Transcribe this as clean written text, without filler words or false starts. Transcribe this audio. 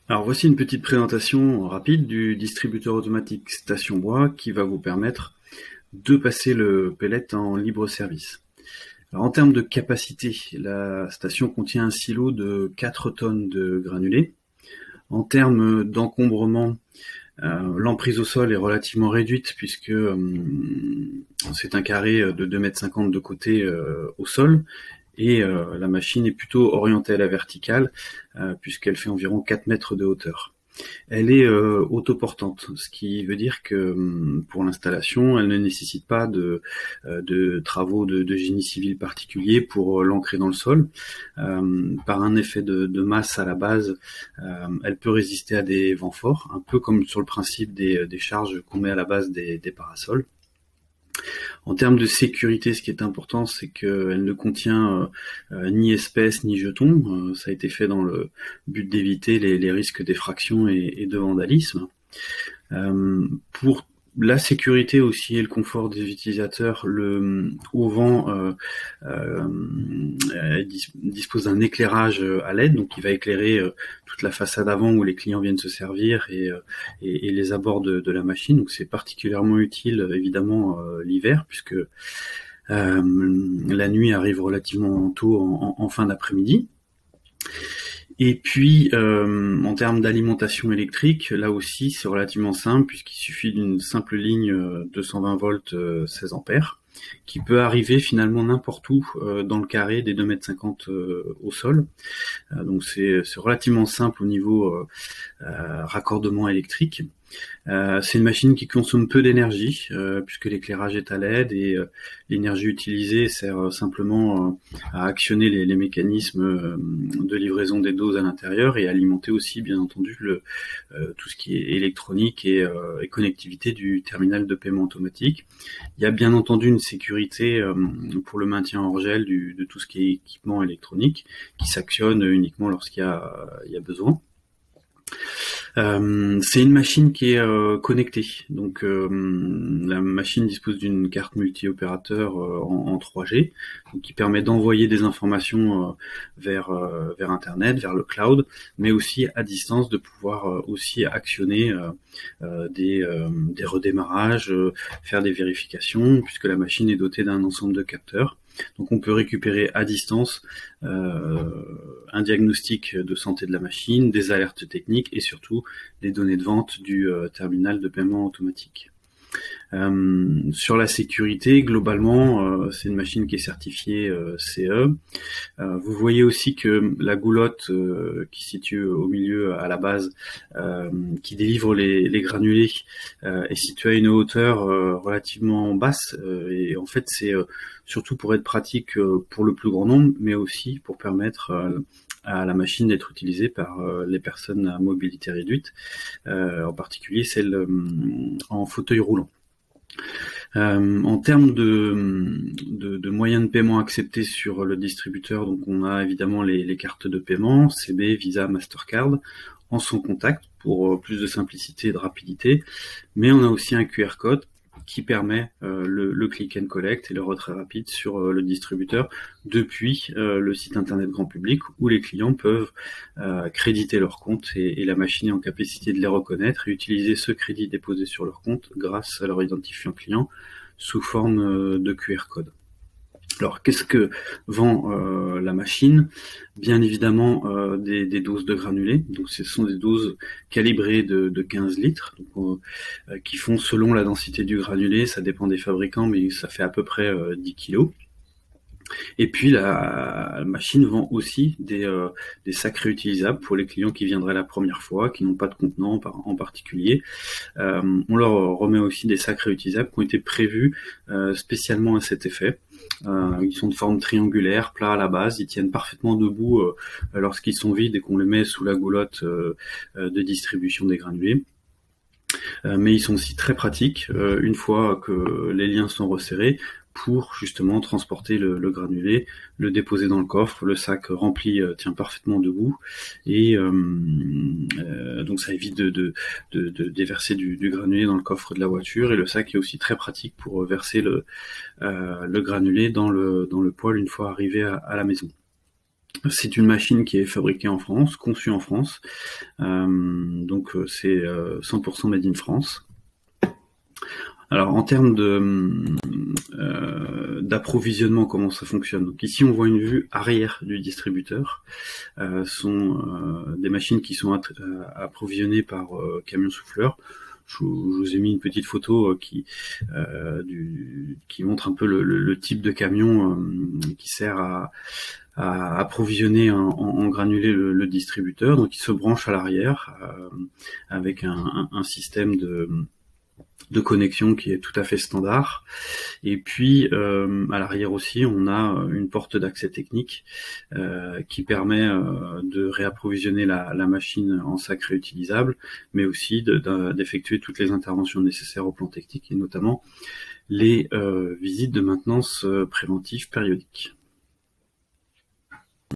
Alors voici une petite présentation rapide du distributeur automatique Station Bois qui va vous permettre de passer le pellet en libre service. Alors en termes de capacité, la station contient un silo de 4 tonnes de granulés. En termes d'encombrement, l'emprise au sol est relativement réduite puisque c'est un carré de 2,50 m de côté au sol. Et la machine est plutôt orientée à la verticale puisqu'elle fait environ 4 mètres de hauteur. Elle est autoportante, ce qui veut dire que pour l'installation, elle ne nécessite pas de travaux de génie civil particuliers pour l'ancrer dans le sol. Par un effet de masse à la base, elle peut résister à des vents forts, un peu comme sur le principe des charges qu'on met à la base des parasols. En termes de sécurité, ce qui est important, c'est qu'elle ne contient ni espèces ni jetons. Ça a été fait dans le but d'éviter les risques d'effraction et de vandalisme. Pour la sécurité aussi et le confort des utilisateurs, le auvent dispose d'un éclairage à LED, donc il va éclairer toute la façade avant où les clients viennent se servir et les abords de la machine. Donc c'est particulièrement utile évidemment l'hiver puisque la nuit arrive relativement tôt en fin d'après-midi. Et puis, en termes d'alimentation électrique, là aussi, c'est relativement simple, puisqu'il suffit d'une simple ligne 220 volts 16 ampères, qui peut arriver finalement n'importe où dans le carré des 2,50 m au sol. Donc c'est relativement simple au niveau raccordement électrique. C'est une machine qui consomme peu d'énergie puisque l'éclairage est à LED et l'énergie utilisée sert simplement à actionner les mécanismes de livraison des doses à l'intérieur et alimenter aussi bien entendu tout ce qui est électronique et connectivité du terminal de paiement automatique. Il y a bien entendu une sécurité pour le maintien hors gel de tout ce qui est équipement électronique qui s'actionne uniquement lorsqu'il y a besoin. C'est une machine qui est connectée, donc la machine dispose d'une carte multi-opérateur en 3G, donc qui permet d'envoyer des informations vers Internet, vers le cloud, mais aussi à distance de pouvoir aussi actionner des redémarrages, faire des vérifications, puisque la machine est dotée d'un ensemble de capteurs. Donc on peut récupérer à distance un diagnostic de santé de la machine, des alertes techniques et surtout les données de vente du terminal de paiement automatique. Sur la sécurité, globalement, c'est une machine qui est certifiée CE. Vous voyez aussi que la goulotte qui se situe au milieu à la base, qui délivre les granulés, est située à une hauteur relativement basse. Et en fait, c'est surtout pour être pratique pour le plus grand nombre, mais aussi pour permettre à la machine d'être utilisée par les personnes à mobilité réduite, en particulier celles en fauteuil roulant. En termes de moyens de paiement acceptés sur le distributeur, donc on a évidemment les cartes de paiement, CB, Visa, Mastercard, en sans contact pour plus de simplicité et de rapidité, mais on a aussi un QR code qui permet le click and collect et le retrait rapide sur le distributeur depuis le site internet grand public où les clients peuvent créditer leur compte et la machine est en capacité de les reconnaître et utiliser ce crédit déposé sur leur compte grâce à leur identifiant client sous forme de QR code. Alors, qu'est-ce que vend la machine? Bien évidemment des doses de granulés. Donc, ce sont des doses calibrées de 15 litres, donc, qui font selon la densité du granulé. Ça dépend des fabricants, mais ça fait à peu près 10 kg. Et puis la machine vend aussi des sacs réutilisables pour les clients qui viendraient la première fois, qui n'ont pas de contenant en particulier. On leur remet aussi des sacs réutilisables qui ont été prévus spécialement à cet effet. Ils sont de forme triangulaire, plats à la base, ils tiennent parfaitement debout lorsqu'ils sont vides et qu'on les met sous la goulotte de distribution des granulés. Mais ils sont aussi très pratiques une fois que les liens sont resserrés pour justement transporter le granulé, le déposer dans le coffre. Le sac rempli tient parfaitement debout et donc ça évite de déverser du granulé dans le coffre de la voiture, et le sac est aussi très pratique pour verser le granulé dans le poêle une fois arrivé à la maison. C'est une machine qui est fabriquée en France, conçue en France, donc c'est 100% made in France. Alors en termes d'approvisionnement, comment ça fonctionne? Donc ici on voit une vue arrière du distributeur. Sont des machines qui sont approvisionnées par camion souffleur. Je vous ai mis une petite photo qui montre un peu le type de camion qui sert à approvisionner en granulé le distributeur. Donc il se branche à l'arrière avec un système de connexion qui est tout à fait standard. Et puis à l'arrière aussi, on a une porte d'accès technique qui permet de réapprovisionner la machine en sac réutilisable, mais aussi d'effectuer toutes les interventions nécessaires au plan technique, et notamment les visites de maintenance préventive périodique.